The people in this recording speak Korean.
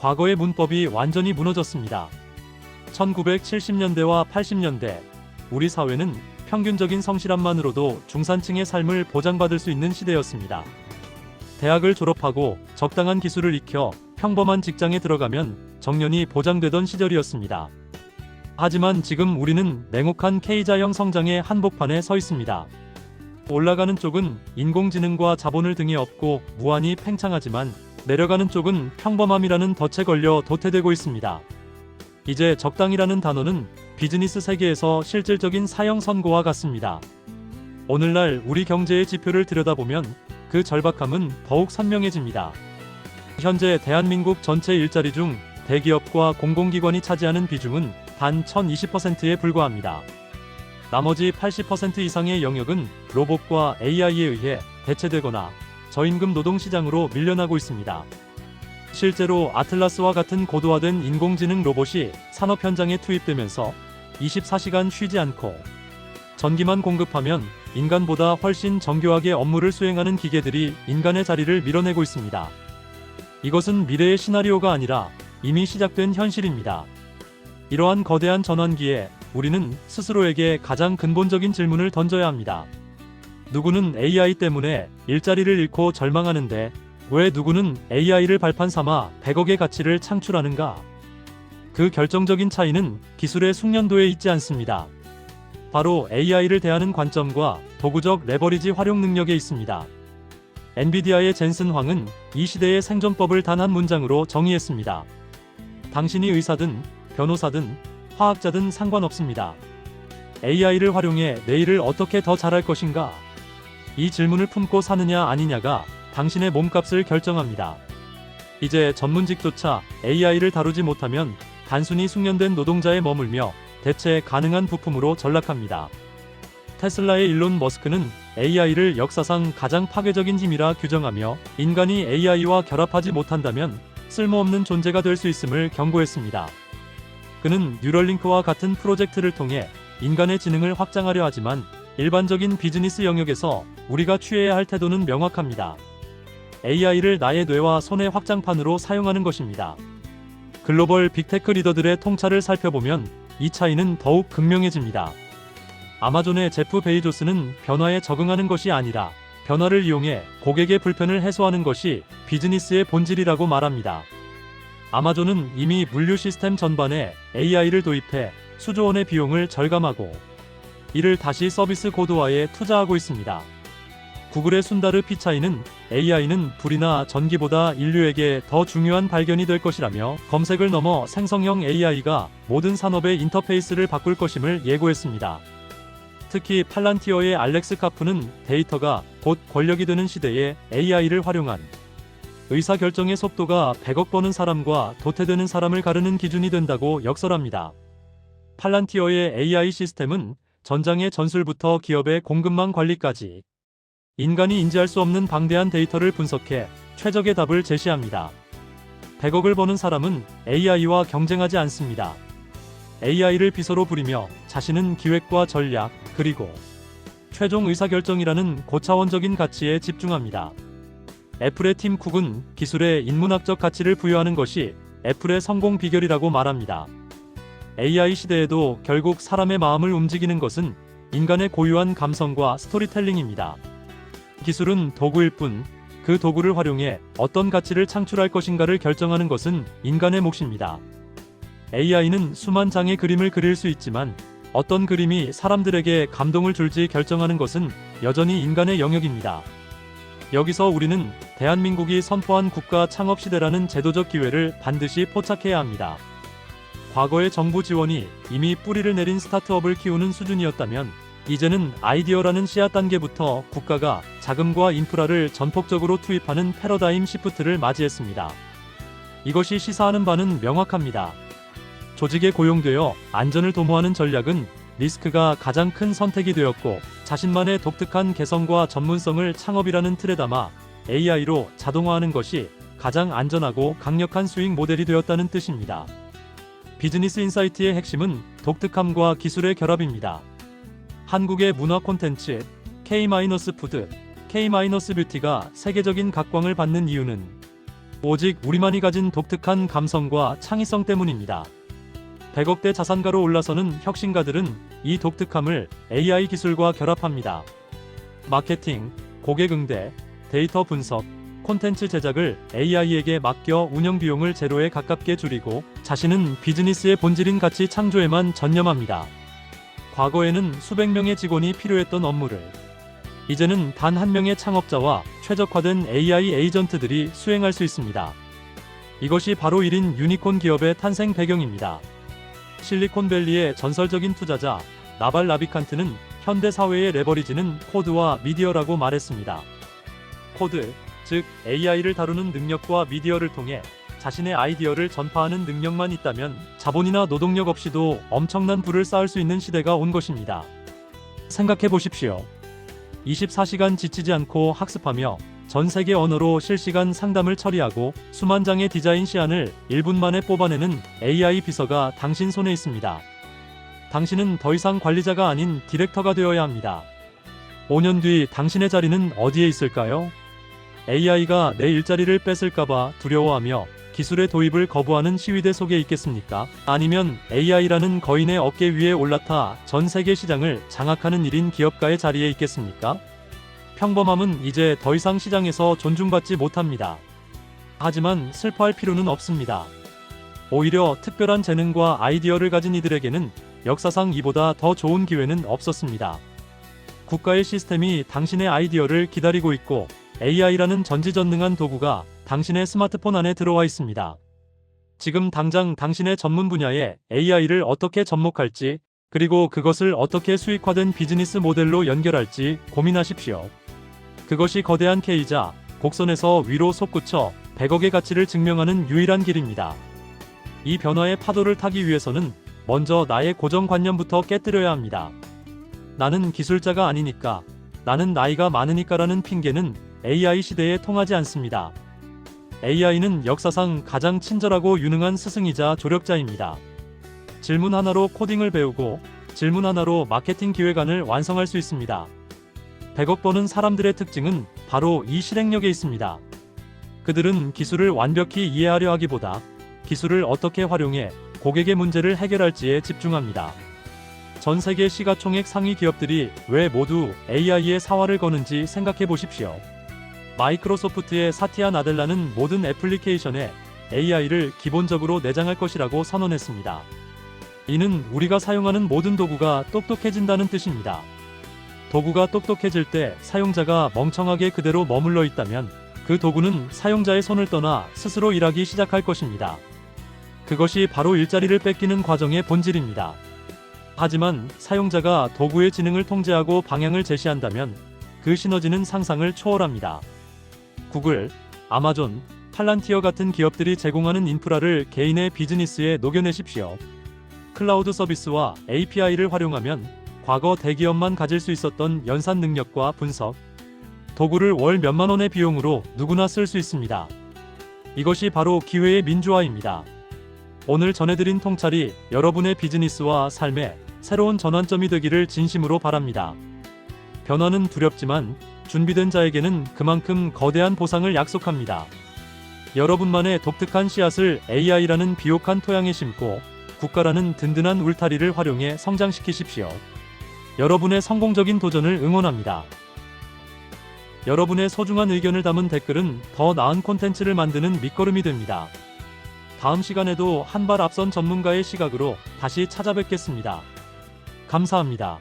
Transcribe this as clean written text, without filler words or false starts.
과거의 문법이 완전히 무너졌습니다. 1970년대와 80년대, 우리 사회는 평균적인 성실함만으로도 중산층의 삶을 보장받을 수 있는 시대였습니다. 대학을 졸업하고 적당한 기술을 익혀 평범한 직장에 들어가면 정년이 보장되던 시절이었습니다. 하지만 지금 우리는 냉혹한 K자형 성장의 한복판에 서 있습니다. 올라가는 쪽은 인공지능과 자본을 등에 업고 무한히 팽창하지만 내려가는 쪽은 평범함이라는 덫에 걸려 도태되고 있습니다. 이제 적당이라는 단어는 비즈니스 세계에서 실질적인 사형 선고와 같습니다. 오늘날 우리 경제의 지표를 들여다보면 그 절박함은 더욱 선명해집니다. 현재 대한민국 전체 일자리 중 대기업과 공공기관이 차지하는 비중은 단 1020%에 불과합니다. 나머지 80% 이상의 영역은 로봇과 AI에 의해 대체되거나 저임금 노동시장으로 밀려나고 있습니다. 실제로 아틀라스와 같은 고도화된 인공지능 로봇이 산업 현장에 투입되면서 24시간 쉬지 않고 전기만 공급하면 인간보다 훨씬 정교하게 업무를 수행하는 기계들이 인간의 자리를 밀어내고 있습니다. 이것은 미래의 시나리오가 아니라 이미 시작된 현실입니다. 이러한 거대한 전환기에 우리는 스스로에게 가장 근본적인 질문을 던져야 합니다. 누구는 AI 때문에 일자리를 잃고 절망하는데 왜 누구는 AI를 발판 삼아 100억의 가치를 창출하는가? 그 결정적인 차이는 기술의 숙련도에 있지 않습니다. 바로 AI를 대하는 관점과 도구적 레버리지 활용 능력에 있습니다. 엔비디아의 젠슨 황은 이 시대의 생존법을 단 한 문장으로 정의했습니다. 당신이 의사든 변호사든 화학자든 상관없습니다. AI를 활용해 내일을 어떻게 더 잘할 것인가? 이 질문을 품고 사느냐 아니냐가 당신의 몸값을 결정합니다. 이제 전문직조차 AI를 다루지 못하면 단순히 숙련된 노동자에 머물며 대체 가능한 부품으로 전락합니다. 테슬라의 일론 머스크는 AI를 역사상 가장 파괴적인 힘이라 규정하며 인간이 AI와 결합하지 못한다면 쓸모없는 존재가 될 수 있음을 경고했습니다. 그는 뉴럴링크와 같은 프로젝트를 통해 인간의 지능을 확장하려 하지만 일반적인 비즈니스 영역에서 우리가 취해야 할 태도는 명확합니다. AI를 나의 뇌와 손의 확장판으로 사용하는 것입니다. 글로벌 빅테크 리더들의 통찰을 살펴보면 이 차이는 더욱 극명해집니다. 아마존의 제프 베이조스는 변화에 적응하는 것이 아니라 변화를 이용해 고객의 불편을 해소하는 것이 비즈니스의 본질이라고 말합니다. 아마존은 이미 물류 시스템 전반에 AI를 도입해 수조 원의 비용을 절감하고 이를 다시 서비스 고도화에 투자하고 있습니다. 구글의 순다르 피차이는 AI는 불이나 전기보다 인류에게 더 중요한 발견이 될 것이라며 검색을 넘어 생성형 AI가 모든 산업의 인터페이스를 바꿀 것임을 예고했습니다. 특히 팔란티어의 알렉스 카프는 데이터가 곧 권력이 되는 시대에 AI를 활용한 의사결정의 속도가 100억 버는 사람과 도태되는 사람을 가르는 기준이 된다고 역설합니다. 팔란티어의 AI 시스템은 전장의 전술부터 기업의 공급망 관리까지 인간이 인지할 수 없는 방대한 데이터를 분석해 최적의 답을 제시합니다. 100억을 버는 사람은 AI와 경쟁하지 않습니다. AI를 비서로 부리며 자신은 기획과 전략, 그리고 최종 의사결정이라는 고차원적인 가치에 집중합니다. 애플의 팀 쿡은 기술에 인문학적 가치를 부여하는 것이 애플의 성공 비결이라고 말합니다. AI 시대에도 결국 사람의 마음을 움직이는 것은 인간의 고유한 감성과 스토리텔링입니다. 기술은 도구일 뿐, 그 도구를 활용해 어떤 가치를 창출할 것인가를 결정하는 것은 인간의 몫입니다. AI는 수만 장의 그림을 그릴 수 있지만 어떤 그림이 사람들에게 감동을 줄지 결정하는 것은 여전히 인간의 영역입니다. 여기서 우리는 대한민국이 선포한 국가 창업 시대라는 제도적 기회를 반드시 포착해야 합니다. 과거의 정부 지원이 이미 뿌리를 내린 스타트업을 키우는 수준이었다면 이제는 아이디어라는 씨앗 단계부터 국가가 자금과 인프라를 전폭적으로 투입하는 패러다임 시프트를 맞이했습니다. 이것이 시사하는 바는 명확합니다. 조직에 고용되어 안전을 도모하는 전략은 리스크가 가장 큰 선택이 되었고 자신만의 독특한 개성과 전문성을 창업이라는 틀에 담아 AI로 자동화하는 것이 가장 안전하고 강력한 수익 모델이 되었다는 뜻입니다. 비즈니스 인사이트의 핵심은 독특함과 기술의 결합입니다. 한국의 문화 콘텐츠, K-푸드, K-뷰티가 세계적인 각광을 받는 이유는 오직 우리만이 가진 독특한 감성과 창의성 때문입니다. 100억대 자산가로 올라서는 혁신가들은 이 독특함을 AI 기술과 결합합니다. 마케팅, 고객 응대, 데이터 분석, 콘텐츠 제작을 AI에게 맡겨 운영 비용을 제로에 가깝게 줄이고 자신은 비즈니스의 본질인 가치 창조에만 전념합니다. 과거에는 수백 명의 직원이 필요했던 업무를 이제는 단 한 명의 창업자와 최적화된 AI 에이전트들이 수행할 수 있습니다. 이것이 바로 1인 유니콘 기업의 탄생 배경입니다. 실리콘밸리의 전설적인 투자자 나발 라비칸트는 현대 사회의 레버리지는 코드와 미디어라고 말했습니다. 코드, 즉 AI를 다루는 능력과 미디어를 통해 자신의 아이디어를 전파하는 능력만 있다면 자본이나 노동력 없이도 엄청난 부를 쌓을 수 있는 시대가 온 것입니다. 생각해 보십시오. 24시간 지치지 않고 학습하며 전 세계 언어로 실시간 상담을 처리하고 수만 장의 디자인 시안을 1분 만에 뽑아내는 AI 비서가 당신 손에 있습니다. 당신은 더 이상 관리자가 아닌 디렉터가 되어야 합니다. 5년 뒤 당신의 자리는 어디에 있을까요? AI가 내 일자리를 뺏을까봐 두려워하며 기술의 도입을 거부하는 시위대 속에 있겠습니까? 아니면 AI라는 거인의 어깨 위에 올라타 전 세계 시장을 장악하는 1인 기업가의 자리에 있겠습니까? 평범함은 이제 더 이상 시장에서 존중받지 못합니다. 하지만 슬퍼할 필요는 없습니다. 오히려 특별한 재능과 아이디어를 가진 이들에게는 역사상 이보다 더 좋은 기회는 없었습니다. 국가의 시스템이 당신의 아이디어를 기다리고 있고 AI라는 전지전능한 도구가 당신의 스마트폰 안에 들어와 있습니다. 지금 당장 당신의 전문 분야에 AI를 어떻게 접목할지, 그리고 그것을 어떻게 수익화된 비즈니스 모델로 연결할지 고민하십시오. 그것이 거대한 K이자 곡선에서 위로 솟구쳐 100억의 가치를 증명하는 유일한 길입니다. 이 변화의 파도를 타기 위해서는 먼저 나의 고정관념부터 깨뜨려야 합니다. 나는 기술자가 아니니까, 나는 나이가 많으니까라는 핑계는 AI 시대에 통하지 않습니다. AI는 역사상 가장 친절하고 유능한 스승이자 조력자입니다. 질문 하나로 코딩을 배우고 질문 하나로 마케팅 기획안을 완성할 수 있습니다. 100억 버는 사람들의 특징은 바로 이 실행력에 있습니다. 그들은 기술을 완벽히 이해하려 하기보다 기술을 어떻게 활용해 고객의 문제를 해결할지에 집중합니다. 전 세계 시가총액 상위 기업들이 왜 모두 AI에 사활을 거는지 생각해 보십시오. 마이크로소프트의 사티아 나델라는 모든 애플리케이션에 AI를 기본적으로 내장할 것이라고 선언했습니다. 이는 우리가 사용하는 모든 도구가 똑똑해진다는 뜻입니다. 도구가 똑똑해질 때 사용자가 멍청하게 그대로 머물러 있다면 그 도구는 사용자의 손을 떠나 스스로 일하기 시작할 것입니다. 그것이 바로 일자리를 뺏기는 과정의 본질입니다. 하지만 사용자가 도구의 지능을 통제하고 방향을 제시한다면 그 시너지는 상상을 초월합니다. 구글, 아마존, 팔란티어 같은 기업들이 제공하는 인프라를 개인의 비즈니스에 녹여내십시오. 클라우드 서비스와 API를 활용하면 과거 대기업만 가질 수 있었던 연산 능력과 분석, 도구를 월 몇만 원의 비용으로 누구나 쓸 수 있습니다. 이것이 바로 기회의 민주화입니다. 오늘 전해드린 통찰이 여러분의 비즈니스와 삶에 새로운 전환점이 되기를 진심으로 바랍니다. 변화는 두렵지만 준비된 자에게는 그만큼 거대한 보상을 약속합니다. 여러분만의 독특한 씨앗을 AI라는 비옥한 토양에 심고 국가라는 든든한 울타리를 활용해 성장시키십시오. 여러분의 성공적인 도전을 응원합니다. 여러분의 소중한 의견을 담은 댓글은 더 나은 콘텐츠를 만드는 밑거름이 됩니다. 다음 시간에도 한 발 앞선 전문가의 시각으로 다시 찾아뵙겠습니다. 감사합니다.